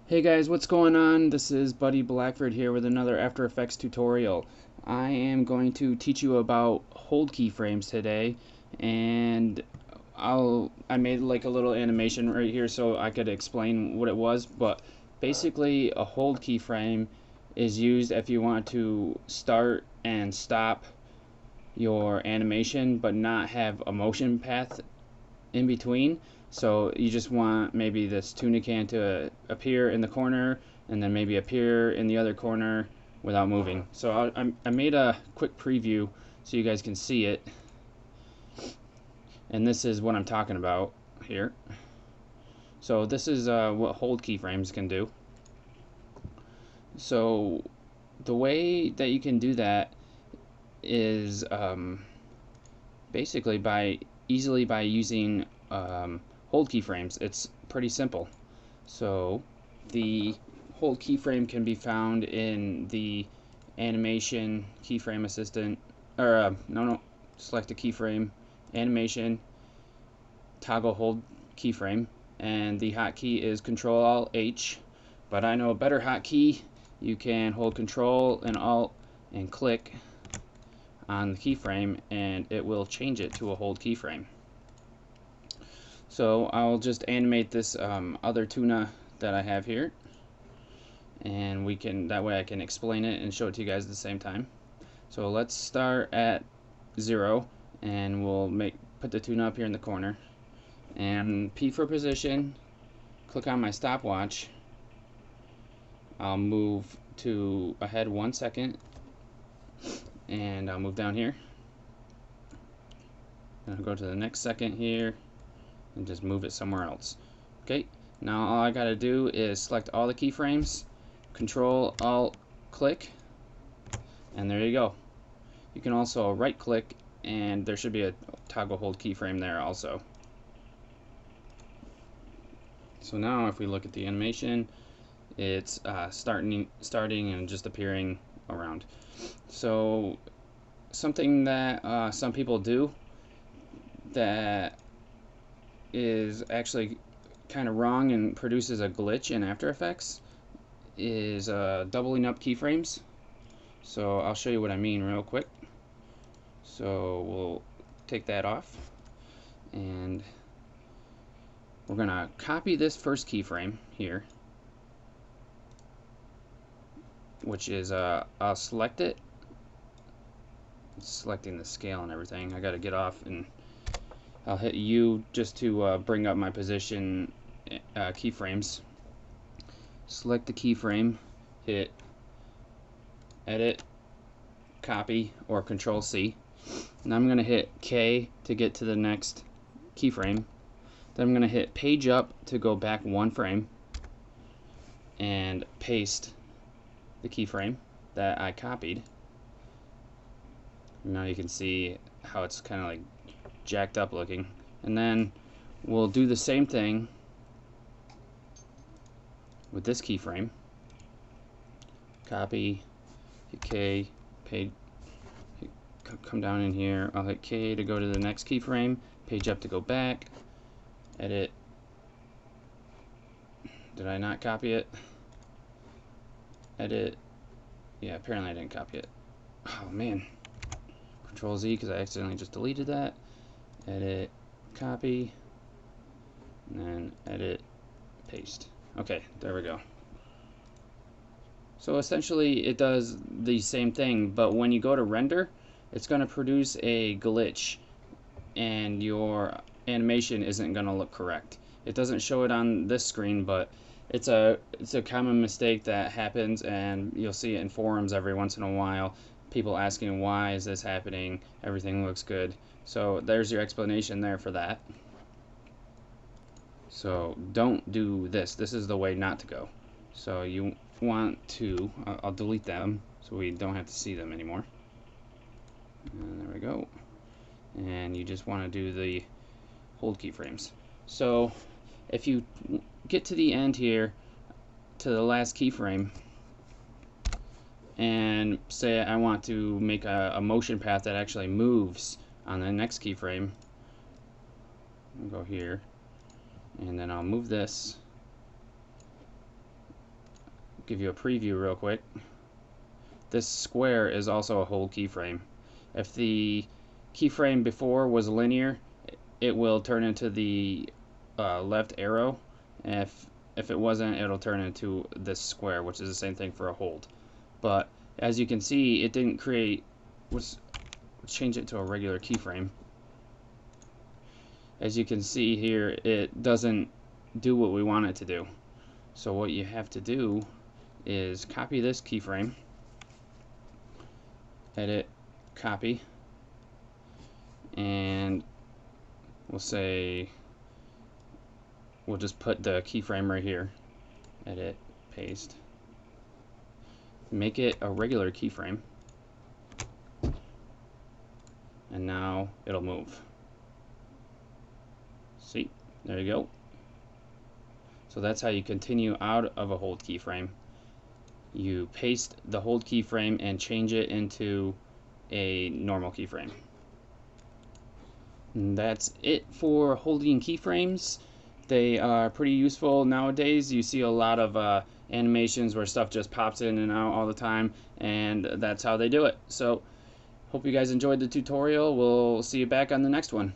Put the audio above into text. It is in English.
Hey guys, what's going on? This is Buddy Blackford here with another After Effects tutorial. I am going to teach you about hold keyframes today, and I made like a little animation right here so I could explain what it was, but basically a hold keyframe is used if you want to start and stop your animation but not have a motion path in between. So you just want maybe this tuna can to appear in the corner and then maybe appear in the other corner without moving. So I made a quick preview so you guys can see it, and this is what I'm talking about here. So this is what hold keyframes can do. So the way that you can do that is basically easily by using hold keyframes. It's pretty simple. So the hold keyframe can be found in the animation keyframe assistant, or select a keyframe, animation, toggle hold keyframe, and the hotkey is Control Alt H. But I know a better hotkey. You can hold Control and Alt and click on the keyframe, and it will change it to a hold keyframe. So I'll just animate this other tuna that I have here, and that way I can explain it and show it to you guys at the same time. So let's start at 0, and we'll put the tuna up here in the corner, and P for position, click on my stopwatch. I'll move to ahead 1 second, and I'll move down here. I'll go to the next second here and just move it somewhere else. Okay, now all I gotta do is select all the keyframes, Control Alt click, and there you go. You can also right click, and there should be a toggle hold keyframe there also. So now if we look at the animation, it's starting and just appearing around. So something that some people do that is actually kind of wrong and produces a glitch in After Effects is doubling up keyframes. So I'll show you what I mean real quick. So we'll take that off, and we're gonna copy this first keyframe here, which is I'll select it, selecting the scale and everything. I gotta get off, and I'll hit U just to bring up my position keyframes. Select the keyframe, hit edit, copy, or Control C. Now I'm going to hit K to get to the next keyframe. Then I'm going to hit page up to go back 1 frame, and paste the keyframe that I copied. Now you can see how it's kind of like jacked up looking. And then we'll do the same thing with this keyframe. Copy, hit K, come down in here. I'll hit K to go to the next keyframe, page up to go back, edit. Did I not copy it? Edit. Yeah, apparently I didn't copy it. Oh man. Control Z because I accidentally just deleted that. Edit, copy, and then edit, paste. Okay, there we go. So essentially it does the same thing, but when you go to render, it's going to produce a glitch, and your animation isn't going to look correct. It doesn't show it on this screen, but it's a common mistake that happens, and you'll see it in forums every once in a while. People asking, why is this happening? Everything looks good. So there's your explanation there for that. So don't do this. This is the way not to go. So you want to, I'll delete them so we don't have to see them anymore. And there we go. And you just want to do the hold keyframes. So if you get to the end here, to the last keyframe, and say I want to make a motion path that actually moves on the next keyframe, I'll go here, and then I'll move this, give you a preview real quick. This square is also a hold keyframe. If the keyframe before was linear, it will turn into the left arrow. If it wasn't, it'll turn into this square, which is the same thing for a hold. But as you can see, it didn't create. Let's change it to a regular keyframe. As you can see here, it doesn't do what we want it to do. So what you have to do is copy this keyframe, edit, copy, and we'll just put the keyframe right here, edit, paste, make it a regular keyframe, and now it'll move. See, there you go. So that's how you continue out of a hold keyframe. You paste the hold keyframe and change it into a normal keyframe. And that's it for holding keyframes. They are pretty useful nowadays. You see a lot of animations where stuff just pops in and out all the time, and that's how they do it. So hope you guys enjoyed the tutorial. We'll see you back on the next one.